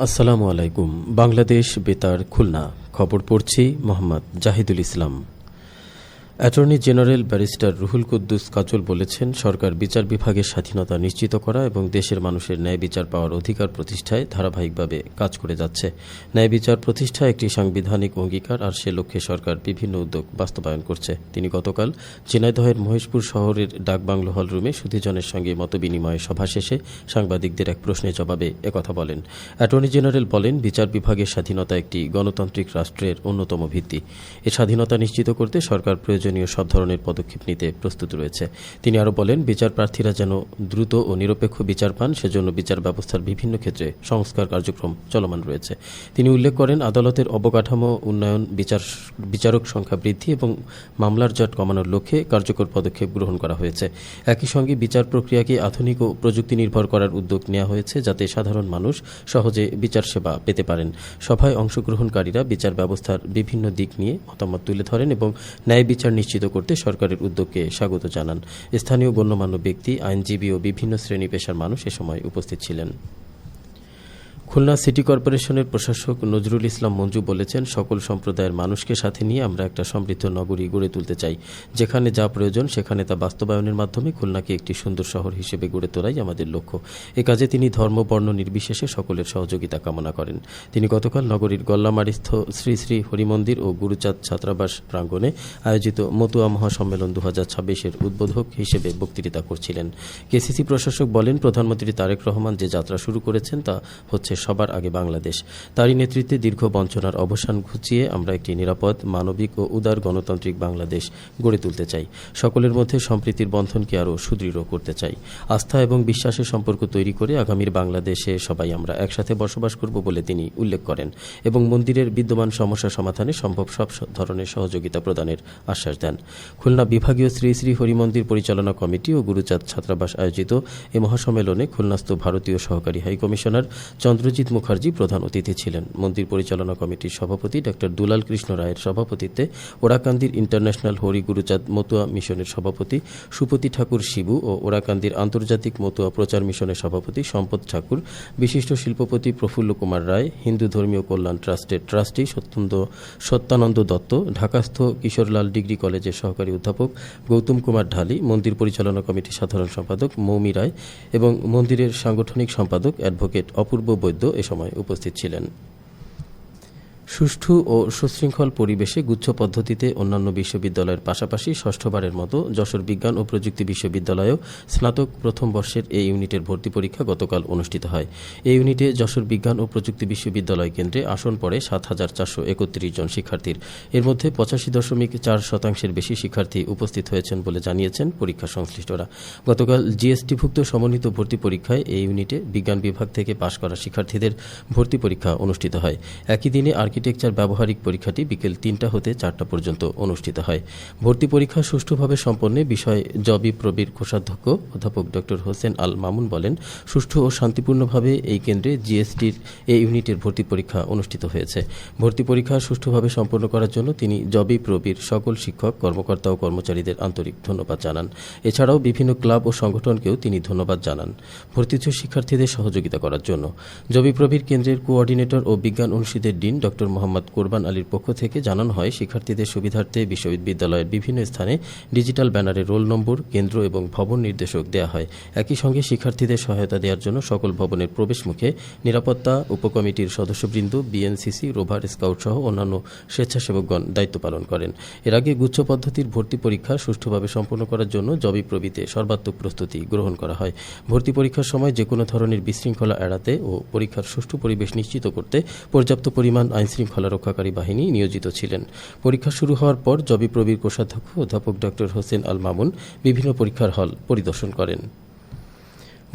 আসসালামু আলাইকুম। বাংলাদেশ বেতার খুলনা খবর পড়ছি Mohammad Zahidul Islam. Attorney general barrister Ruhul Quddus Kajal বলেছেন, সরকার বিচার বিভাগের স্বাধীনতা নিশ্চিত করা এবং দেশের মানুষের ন্যায় বিচার পাওয়ার অধিকার প্রতিষ্ঠায় ধারাবাহিকভাবে কাজ করে যাচ্ছে। ন্যায় বিচার প্রতিষ্ঠা একটি সাংবিধানিক অঙ্গীকার, আর সে লক্ষ্যে সরকার বিভিন্ন উদ্যোগ বাস্তবায়ন করছে। তিনি গতকাল ঝিনাইদহের মহেশপুর শহরের ডাকবাংলো হলরুমে সুধীজনের সঙ্গে মতবিনিময় সভা শেষে সাংবাদিকদের এক প্রশ্নের জবাবে একথা বলেন। অ্যাটর্নি জেনারেল বলেন, বিচার বিভাগের স্বাধীনতা একটি গণতান্ত্রিক রাষ্ট্রের অন্যতম ভিত্তি। এ স্বাধীনতা নিশ্চিত করতে সরকার প্রয়োজনীয় সব ধরনের পদক্ষেপ নিতে প্রস্তুত রয়েছে। তিনি আরও বলেন, বিচার প্রার্থীরা যেন দ্রুত ও নিরপেক্ষ বিচার পান, সেজন্য বিচার ব্যবস্থার বিভিন্ন ক্ষেত্রে সংস্কার কার্যক্রম চলমান রয়েছে। তিনি উল্লেখ করেন, আদালতের অবকাঠামো উন্নয়ন, বিচারক সংখ্যা বৃদ্ধি এবং মামলার জট কমানোর লক্ষ্যে কার্যকর পদক্ষেপ গ্রহণ করা হয়েছে। একই সঙ্গে বিচার প্রক্রিয়াকে আধুনিক ও প্রযুক্তি নির্ভর করার উদ্যোগ নেওয়া হয়েছে, যাতে সাধারণ মানুষ সহজে বিচার সেবা পেতে পারেন। সভায় অংশগ্রহণকারীরা বিচার ব্যবস্থার বিভিন্ন দিক নিয়ে মতামত তুলে ধরেন এবং ন্যায় বিচার নিশ্চিত করতে সরকারের উদ্যোগকে স্বাগত জানান। স্থানীয় গণ্যমান্য ব্যক্তি, আইনজীবী ও বিভিন্ন শ্রেণী পেশার মানুষ এ সময় উপস্থিত ছিলেন। খুলনা সিটি কর্পোরেশনের প্রশাসক নজরুল ইসলাম মঞ্জু বলেছেন, সকল সম্প্রদায়ের মানুষকে সাথে নিয়ে আমরা একটা সমৃদ্ধ নগরী গড়ে তুলতে চাই। যেখানে যা প্রয়োজন সেখানে তা বাস্তবায়নের মাধ্যমে খুলনাকে একটি সুন্দর শহর হিসেবে গড়ে তোলাই আমাদের লক্ষ্য। এ কাজে তিনি ধর্ম বর্ণ নির্বিশেষে সকলের সহযোগিতা কামনা করেন। তিনি গতকাল নগরীর গল্লামারিস্থ শ্রী শ্রী হরিমন্দির ও গুরুচাঁদ ছাত্রাবাস প্রাঙ্গণে আয়োজিত মতুয়া মহাসম্মেলন 2026-এর উদ্বোধক হিসেবে বক্তৃতা করছিলেন। কেসিসি প্রশাসক বলেন, প্রধানমন্ত্রী তারেক রহমান যে যাত্রা শুরু করেছেন তা হচ্ছে সবার আগে বাংলাদেশ। তারই নেতৃত্বে দীর্ঘ বঞ্চনার অবসান ঘুচিয়ে আমরা একটি নিরাপদ, মানবিক ও উদার গণতান্ত্রিক বাংলাদেশ গড়ে তুলতে চাই। সকলের মধ্যে সম্প্রীতির বন্ধনকে আরও সুদৃঢ় করতে চাই। আস্থা এবং বিশ্বাসের সম্পর্ক তৈরি করে আগামীর বাংলাদেশে সবাই আমরা একসাথে বসবাস করব বলে তিনি উল্লেখ করেন এবং মন্দিরের বিদ্যমান সমস্যা সমাধানে সম্ভব সব ধরনের সহযোগিতা প্রদানের আশ্বাস দেন। খুলনা বিভাগীয় শ্রী শ্রী হরিমন্দির পরিচালনা কমিটি ও গুরুচাঁদ ছাত্রাবাস আয়োজিত এ মহাসম্মেলনে খুলনাস্থ ভারতীয় সহকারী হাইকমিশনার চন্দ্রজিৎ মুখার্জি প্রধান অতিথি ছিলেন। মন্দির পরিচালনা কমিটির সভাপতি ড দুলাল কৃষ্ণ রায়ের সভাপতিত্বে ওরাকান্দির ইন্টারন্যাশনাল হরি গুরুচাঁদ মতুয়া মিশনের সভাপতি সুপতি ঠাকুর শিবু ও ওরাকান্দির আন্তর্জাতিক মতুয়া প্রচার মিশনের সভাপতি সম্পদ ঠাকুর, বিশিষ্ট শিল্পপতি প্রফুল্ল কুমার রায়, হিন্দু ধর্মীয় কল্যাণ ট্রাস্টের ট্রাস্টি সত্যানন্দ দত্ত, ঢাকাস্থ কিশোরলাল ডিগ্রি কলেজের সহকারী অধ্যাপক গৌতম কুমার ঢালি, মন্দির পরিচালনা কমিটির সাধারণ সম্পাদক মৌমি রায় এবং মন্দিরের সাংগঠনিক সম্পাদক অ্যাডভোকেট অপূর্ব বৈদ্য এ সময় উপস্থিত ছিলেন। সুষ্ঠু ও সুশৃঙ্খল পরিবেশে গুচ্ছ পদ্ধতিতে অন্যান্য বিশ্ববিদ্যালয়ের পাশাপাশি ষষ্ঠবারের মতো যশোর বিজ্ঞান ও প্রযুক্তি বিশ্ববিদ্যালয়েও স্নাতক প্রথম বর্ষের এ ইউনিটের ভর্তি পরীক্ষা গতকাল অনুষ্ঠিত হয়। এই ইউনিটে যশোর বিজ্ঞান ও প্রযুক্তি বিশ্ববিদ্যালয় কেন্দ্রে আসন পড়ে ৭,৪৩১ জন শিক্ষার্থীর। এর মধ্যে ৮৫.৪% বেশি শিক্ষার্থী উপস্থিত হয়েছেন বলে জানিয়েছেন পরীক্ষা সংশ্লিষ্টরা। গতকাল জিএসটিভুক্ত সমন্বিত ভর্তি পরীক্ষায় এই ইউনিটে বিজ্ঞান বিভাগ থেকে পাশ করা শিক্ষার্থীদের ভর্তি পরীক্ষা অনুষ্ঠিত হয়। একই দিনে আর্কিটেকচার ব্যবহারিক পরীক্ষাটি বিকেল ৩টা হতে ৪টা পর্যন্ত অনুষ্ঠিত হয়। ভর্তি পরীক্ষা সুষ্ঠুভাবে সম্পন্নে বিষয় জবি প্রবির কোষাধ্যক্ষ অধ্যাপক ড হোসেন আল মামুন বলেন, সুষ্ঠু ও শান্তিপূর্ণভাবে এই কেন্দ্রে জিএসটির এই ইউনিটের ভর্তি পরীক্ষা অনুষ্ঠিত হয়েছে। ভর্তি পরীক্ষা সুষ্ঠুভাবে সম্পন্ন করার জন্য তিনি জবি প্রবির সকল শিক্ষক, কর্মকর্তা ও কর্মচারীদের আন্তরিক ধন্যবাদ জানান। এছাড়াও বিভিন্ন ক্লাব ও সংগঠনকেও তিনি ধন্যবাদ জানান ভর্তিচ্ছু শিক্ষার্থীদের সহযোগিতা করার জন্য। জবি প্রবির কেন্দ্রের কোঅর্ডিনেটর ও বিজ্ঞান অনুষদের ডিন ড মোহাম্মদ কোরবান আলীর পক্ষ থেকে জানানো হয়, শিক্ষার্থীদের সুবিধার্থে বিশ্ববিদ্যালয়ের বিভিন্ন স্থানে ডিজিটাল ব্যানারে রোল নম্বর, কেন্দ্র এবং ভবন নির্দেশক দেওয়া হয়। একই সঙ্গে শিক্ষার্থীদের সহায়তা দেওয়ার জন্য সকল ভবনের প্রবেশমুখে নিরাপত্তা উপকমিটির সদস্যবৃন্দ, বিএনসিসি, রোভার স্কাউট সহ অন্যান্য স্বেচ্ছাসেবকগণ দায়িত্ব পালন করেন। এর আগে গুচ্ছ পদ্ধতির ভর্তি পরীক্ষা সুষ্ঠুভাবে সম্পন্ন করার জন্য জবি প্রবিতে সর্বাত্মক প্রস্তুতি গ্রহণ করা হয়। ভর্তি পরীক্ষার সময় যে কোনো ধরনের বিশৃঙ্খলা এড়াতে ও পরীক্ষার সুষ্ঠু পরিবেশ নিশ্চিত করতে পর্যাপ্ত পরিমাণ আইনশৃঙ্খলা রক্ষাকারী বাহিনী নিয়োজিত ছিলেন। পরীক্ষা শুরু হওয়ার পর জবি প্রবির কোষাধ্যক্ষ অধ্যাপক ড হোসেন আল মামুন বিভিন্ন পরীক্ষার হল পরিদর্শন করেন।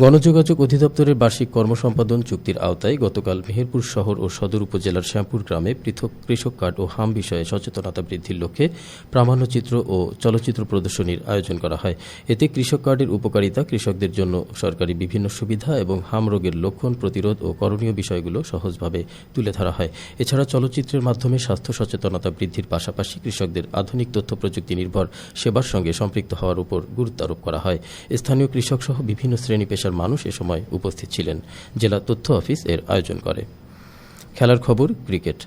গণযোগাযোগ অধিদপ্তরের বার্ষিক কর্মসম্পাদন চুক্তির আওতায় গতকাল মেহেরপুর শহর ও সদর উপজেলার শ্যামপুর গ্রামে পৃথক কৃষক কার্ড ও হাম বিষয়ে সচেতনতা বৃদ্ধির লক্ষ্যে প্রামাণ্যচিত্র ও চলচ্চিত্র প্রদর্শনীর আয়োজন করা হয়। এতে কৃষক কার্ডের উপকারিতা, কৃষকদের জন্য সরকারি বিভিন্ন সুবিধা এবং হাম রোগের লক্ষণ, প্রতিরোধ ও করণীয় বিষয়গুলো সহজভাবে তুলে ধরা হয়। এছাড়া চলচ্চিত্রের মাধ্যমে স্বাস্থ্য সচেতনতা বৃদ্ধির পাশাপাশি কৃষকদের আধুনিক তথ্য প্রযুক্তি নির্ভর সেবার সঙ্গে সম্পৃক্ত হওয়ার উপর গুরুত্ব আরোপ করা হয়। স্থানীয় কৃষক সহ বিভিন্ন শ্রেণী পেশার মানুষ এ সময় উপস্থিত ছিলেন। জেলা তথ্য অফিস এর আয়োজন করে। খেলার খবর ক্রিকেট।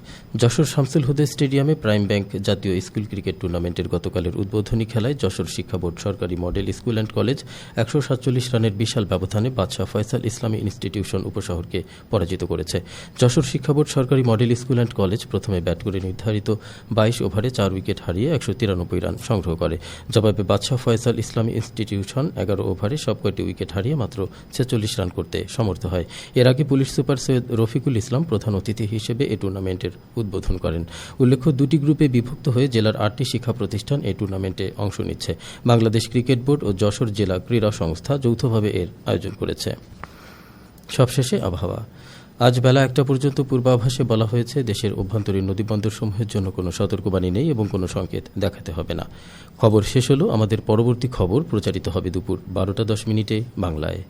যশোর শামসুল হুদা স্টেডিয়ামে প্রাইম ব্যাংক জাতীয় স্কুল ক্রিকেট টুর্নামেন্টের গতকালের উদ্বোধনী খেলায় যশোর শিক্ষা বোর্ড সরকারি মডেল স্কুল অ্যান্ড কলেজ ১৪৭ রানের বিশাল ব্যবধানে বাদশাহ ফয়সাল ইসলামী ইনস্টিটিউশন উপশহরকে পরাজিত করেছে। যশোর শিক্ষা বোর্ড সরকারি মডেল স্কুল অ্যান্ড কলেজ প্রথমে ব্যাট করে নির্ধারিত ২২ ওভারে ৪ উইকেট হারিয়ে ১৯৩ রান সংগ্রহ করে। জবাবে বাদশাহ ফয়সাল ইসলামী ইনস্টিটিউশন ১১ ওভারে সবকটি উইকেট হারিয়ে মাত্র ৪৬ রান করতে সমর্থ হয়। এর আগে পুলিশ সুপার সৈয়দ রফিকুল ইসলাম প্রধান অতিথি হিসেবে এই টুর্নামেন্টের উদ্বোধন করেন। উল্লেখ্য, দুটি গ্রুপে বিভক্ত হয়ে জেলার ৮টি শিক্ষা প্রতিষ্ঠান এই টুর্নামেন্টে অংশ নিচ্ছে। বাংলাদেশ ক্রিকেট বোর্ড ও যশোর জেলা ক্রীড়া সংস্থা যৌথভাবে এর আয়োজন করেছে। সবশেষে আবহাওয়া। আজ বেলা ১টা পর্যন্ত পূর্বাভাসে বলা হয়েছে দেশের অভ্যন্তরীণ নদীবন্দরসমূহের জন্য কোনো সতর্কবাণী নেই এবং কোনো সংকেত দেখাতে হবে না। খবর শেষ হলো। আমাদের পরবর্তী খবর প্রচারিত হবে দুপুর ১২টা ১০ মিনিটে বাংলায়।